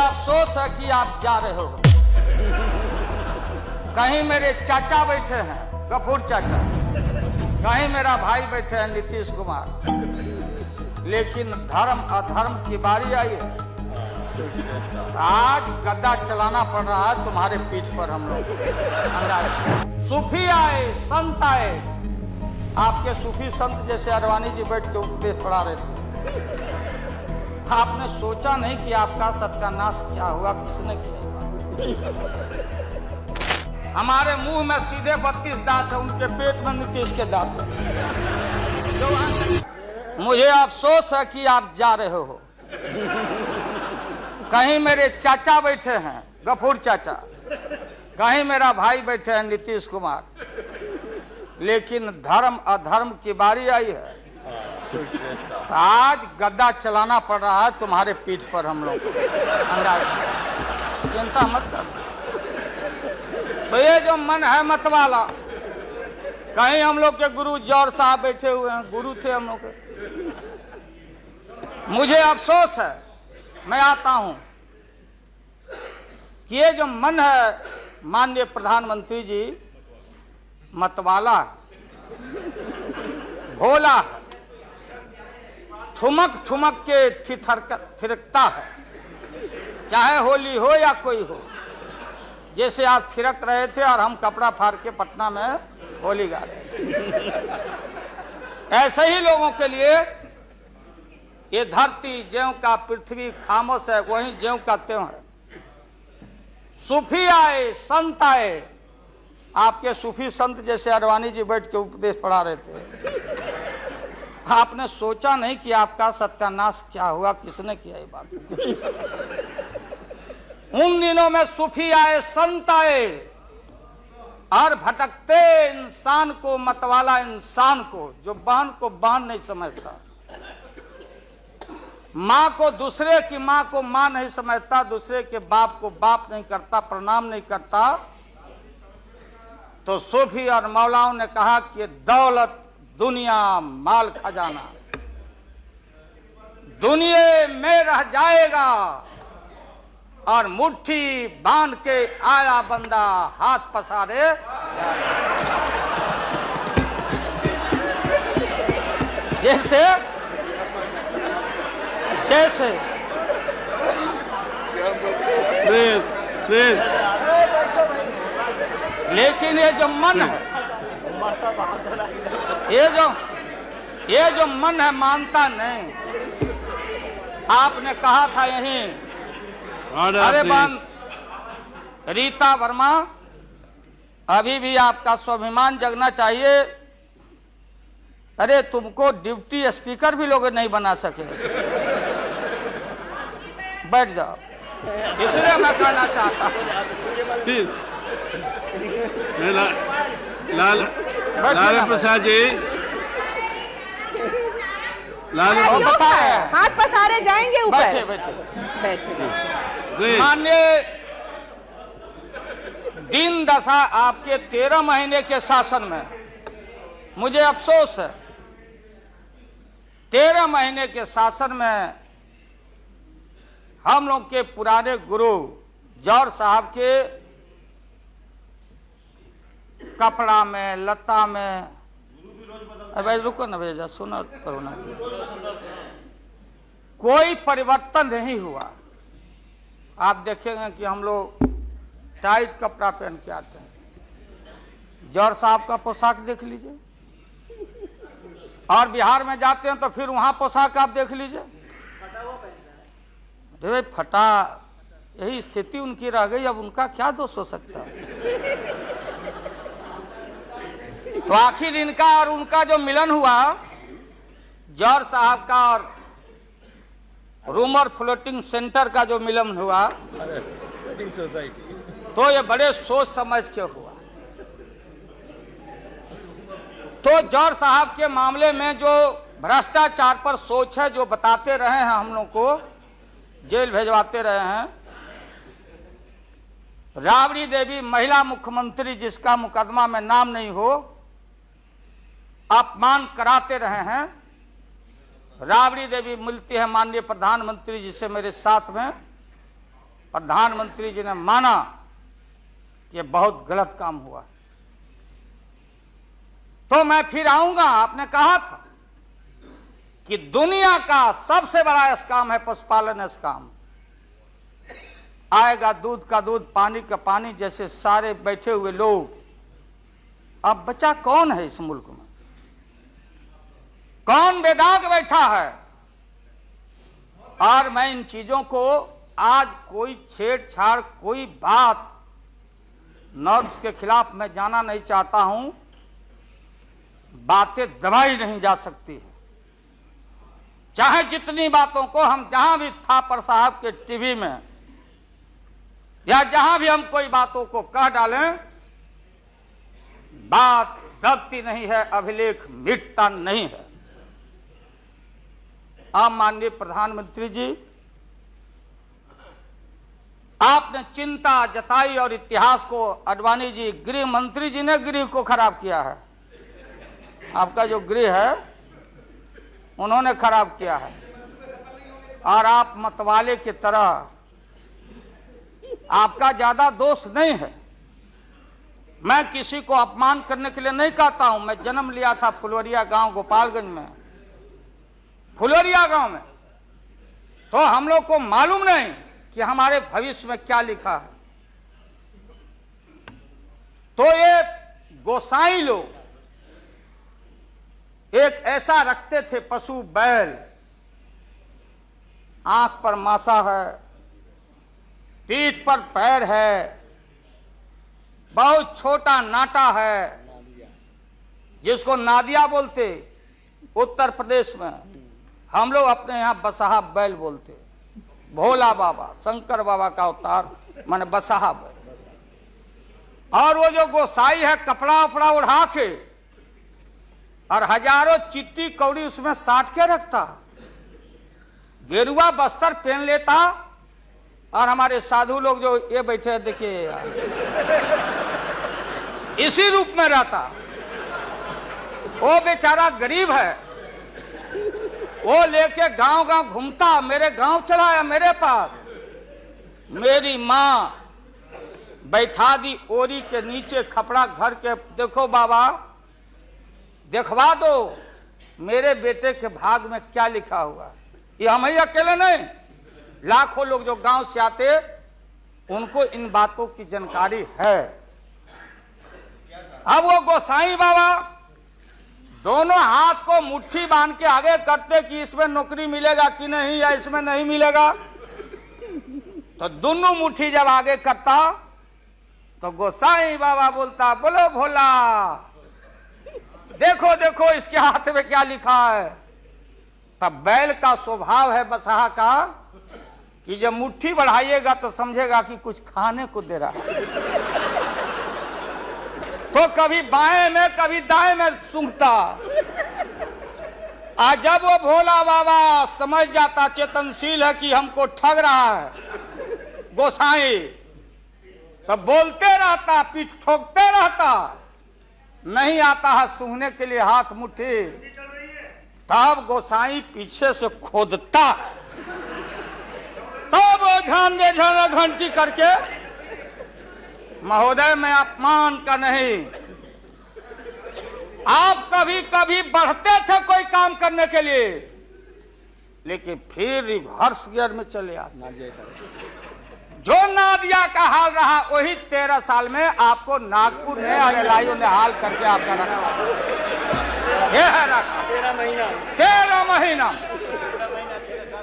अफसोस है कि आप जा रहे हो। कहीं मेरे चाचा बैठे हैं, गफूर चाचा, कहीं मेरा भाई बैठे हैं नीतीश कुमार, लेकिन धर्म अधर्म की बारी आई है। आज गद्दा चलाना पड़ रहा है तुम्हारे पीठ पर। हम लोग सूफी आए, संत आए, आपके सूफी संत जैसे अडवाणी जी बैठ के उपदेश पढ़ा रहे थे। आपने सोचा नहीं कि आपका सत्यानाश क्या हुआ, किसने किया। हमारे मुंह में सीधे 32 दांत है, उनके पेट में नीतीश के दांत है। मुझे अफसोस है कि आप जा रहे हो। कहीं मेरे चाचा बैठे हैं, गफूर चाचा, कहीं मेरा भाई बैठे हैं नीतीश कुमार, लेकिन धर्म अधर्म की बारी आई है। आज गद्दा चलाना पड़ रहा है तुम्हारे पीठ पर। हम लोग चिंता मत कर। तो ये जो मन है मत वाला, कहीं हम लोग के गुरु जौहर साहब बैठे हुए हैं, गुरु थे हम लोग के। मुझे अफसोस है, मैं आता हूं कि ये जो मन है माननीय प्रधानमंत्री जी मतवाला भोला है, ठुमक ठुमक के थिरकता है, चाहे होली हो या कोई हो। जैसे आप थिरक रहे थे और हम कपड़ा फाड़ के पटना में होली गा रहे। ऐसे ही लोगों के लिए ये धरती ज्यों का पृथ्वी खामोश है, वही ज्यों का त्यों है। सूफी आए, संत आए, आपके सूफी संत जैसे अडवाणी जी बैठ के उपदेश पढ़ा रहे थे। आपने सोचा नहीं कि आपका सत्यानाश क्या हुआ, किसने किया ये बात। उन दिनों में सूफी आए, संत आए, और भटकते इंसान को, मतवाला इंसान को, जो बहन को बहन नहीं समझता, माँ को दूसरे की माँ को माँ नहीं समझता, दूसरे के बाप को बाप नहीं करता, प्रणाम नहीं करता, तो सूफी और मौलाओं ने कहा कि दौलत दुनिया माल खजाना दुनिया में रह जाएगा, और मुट्ठी बांध के आया बंदा हाथ पसारे। जैसे जैसे लेकिन ये जो मन है, ये जो मन है मानता नहीं। आपने कहा था यहीं, अरे बन रीता वर्मा, अभी भी आपका स्वाभिमान जगना चाहिए। अरे तुमको डिप्टी स्पीकर भी लोग नहीं बना सके। बैठ जाओ, इसलिए मैं कहना चाहता हूँ। लाल प्रसाद जी, हाथ पसारे जाएंगे ऊपर। बैठे बैठे बैठे। माननीय दिन दशा आपके 13 महीने के शासन में, मुझे अफसोस है 13 महीने के शासन में हम लोग के पुराने गुरु जौहर साहब के कपड़ा में, लता में, भाई रुको ना भैया, सुना करो ना, कोई परिवर्तन नहीं हुआ। आप देखेंगे कि हम लोग टाइट कपड़ा पहन के आते हैं। जौहर साहब का पोशाक देख लीजिए, और बिहार में जाते हैं तो फिर वहां पोशाक आप देख लीजिए, अरे फटा, यही स्थिति उनकी रह गई। अब उनका क्या दोष हो सकता है। तो आखिर इनका और उनका जो मिलन हुआ, जौहर साहब का और रूमर फ्लोटिंग सेंटर का जो मिलन हुआ, तो ये बड़े सोच समझ के हुआ। तो जौहर साहब के मामले में जो भ्रष्टाचार पर सोच है, जो बताते रहे हैं, हम लोग को जेल भेजवाते रहे हैं। राबड़ी देवी महिला मुख्यमंत्री, जिसका मुकदमा में नाम नहीं हो, अपमान कराते रहे हैं। राबड़ी देवी मिलती है माननीय प्रधानमंत्री जी से मेरे साथ में, प्रधानमंत्री जी ने माना कि बहुत गलत काम हुआ, तो मैं फिर आऊंगा। आपने कहा था कि दुनिया का सबसे बड़ा स्काम है पशुपालन स्काम। आएगा दूध का दूध, पानी का पानी, जैसे सारे बैठे हुए लोग। अब बचा कौन है इस मुल्क में? कौन बेदाग बैठा है? और मैं इन चीजों को आज कोई छेड़छाड़, कोई बात नॉर्म्स के खिलाफ मैं जाना नहीं चाहता हूं। बातें दबाई नहीं जा सकती है, चाहे जितनी बातों को हम जहां भी थापर साहब के टीवी में या जहां भी हम कोई बातों को कह डालें, बात दबती नहीं है, अभिलेख मिटता नहीं है। आप माननीय प्रधानमंत्री जी, आपने चिंता जताई और इतिहास को, आडवाणी जी गृह मंत्री जी ने गृह को खराब किया है। आपका जो गृह है उन्होंने खराब किया है, और आप मतवाले की तरह, आपका ज्यादा दोष नहीं है। मैं किसी को अपमान करने के लिए नहीं कहता हूं। मैं जन्म लिया था फुलवरिया गांव, गोपालगंज में, फुलवरिया गांव में, तो हम लोग को मालूम नहीं कि हमारे भविष्य में क्या लिखा है। तो ये गोसाई लोग एक ऐसा रखते थे पशु बैल, आंख पर मासा है, पीठ पर पैर है, बहुत छोटा नाटा है, जिसको नादिया बोलते उत्तर प्रदेश में। हम लोग अपने यहां बसहा बैल बोलते। भोला बाबा, शंकर बाबा का अवतार माने बसहा बैल। और वो जो गोसाई है, कपड़ा उपड़ा उड़ा के और हजारों चिट्टी कौड़ी उसमें साट के रखता, गेरुआ बस्तर पहन लेता, और हमारे साधु लोग जो ये बैठे हैं देखिए, इसी रूप में रहता। वो बेचारा गरीब है, वो लेके गांव गांव घूमता, मेरे गांव चला आया मेरे पास। मेरी मां बैठा दी ओरी के नीचे खपड़ा घर के, देखो बाबा देखवा दो मेरे बेटे के भाग में क्या लिखा हुआ। ये हम ही अकेले नहीं, लाखों लोग जो गांव से आते उनको इन बातों की जानकारी है। अब वो गोसाई बाबा दोनों हाथ को मुट्ठी बांध के आगे करते कि इसमें नौकरी मिलेगा कि नहीं, या इसमें नहीं मिलेगा। तो दोनों मुट्ठी जब आगे करता तो गोसाई बाबा बोलता, बोलो भोला, देखो देखो इसके हाथ में क्या लिखा है। तब बैल का स्वभाव है बसहा का कि जब मुट्ठी बढ़ाइएगा तो समझेगा कि कुछ खाने को दे रहा है, तो कभी बाएं में कभी दाएं में सूंघता। आज जब वो भोला बाबा समझ जाता, चेतनशील है कि हमको ठग रहा है गोसाई, तब बोलते रहता, पीठ ठोकते रहता, नहीं आता है सूंघने के लिए हाथ मुट्ठी। तब गोसाई पीछे से खोदता, तब वो झांझे घंटी करके, महोदय मैं अपमान का नहीं, आप कभी कभी बढ़ते थे कोई काम करने के लिए, लेकिन फिर रिवर्स गियर में चले आते। जो नादिया का हाल रहा वही 13 साल में आपको नागपुर ने और एलआईओ ने हाल करके आपका रखा। यह है रखा 13 महीना।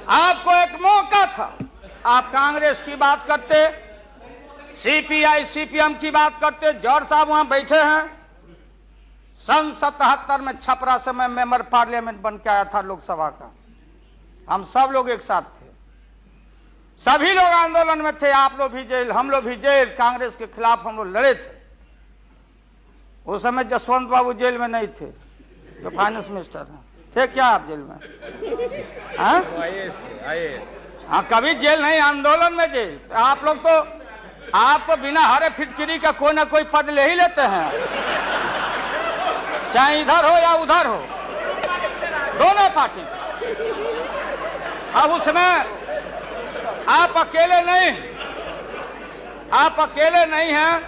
आपको एक मौका था, आप कांग्रेस की बात करते, सीपीआई सीपीएम की बात करते। जॉर्ज साहब वहां बैठे हैं, सन 77 में छपरा से मैं मेंबर पार्लियामेंट बन के आया था लोकसभा का। हम सब लोग एक साथ थे, सभी लोग आंदोलन में थे, आप लोग भी जेल, हम लोग भी जेल, कांग्रेस के खिलाफ हम लोग लड़े थे। उस समय जसवंत बाबू जेल में नहीं थे, जो फाइनेंस मिनिस्टर हैं। थे क्या आप जेल में? हाँ, कभी जेल नहीं, आंदोलन में जेल। तो आप लोग तो, आप तो बिना हरे फिटकिरी का कोई ना कोई पद ले ही लेते हैं, चाहे इधर हो या उधर हो, दोनों पार्टी। अब उसमें आप अकेले नहीं, आप अकेले नहीं हैं,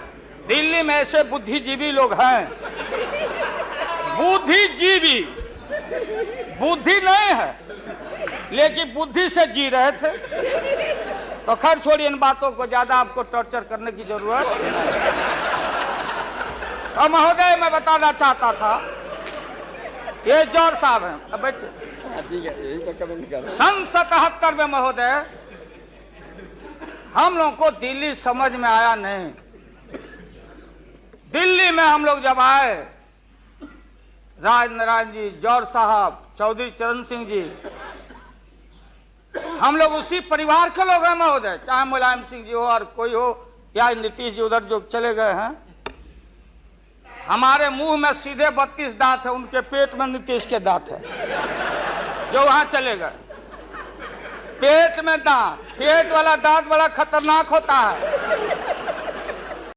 दिल्ली में ऐसे बुद्धिजीवी लोग हैं, बुद्धिजीवी, बुद्धि नहीं है लेकिन बुद्धि से जी रहे थे। तो खैर छोड़िए इन बातों को, ज्यादा आपको टॉर्चर करने की जरूरत नहीं। तो महोदय मैं बताना चाहता था, ये जौहर साहब हैं, अब बैठिए। सन 77 में महोदय हम लोग को दिल्ली समझ में आया नहीं। दिल्ली में हम लोग जब आए, राज नारायण जी, जौहर साहब, चौधरी चरण सिंह जी, हम लोग उसी परिवार के लोग हैं महोदय, चाहे मुलायम सिंह जी हो और कोई हो, या नीतीश जी उधर जो चले गए हैं। हमारे मुंह में सीधे 32 दांत है, उनके पेट में नीतीश के दांत है जो वहां चले गए। पेट में दांत, पेट वाला दांत बड़ा खतरनाक होता है।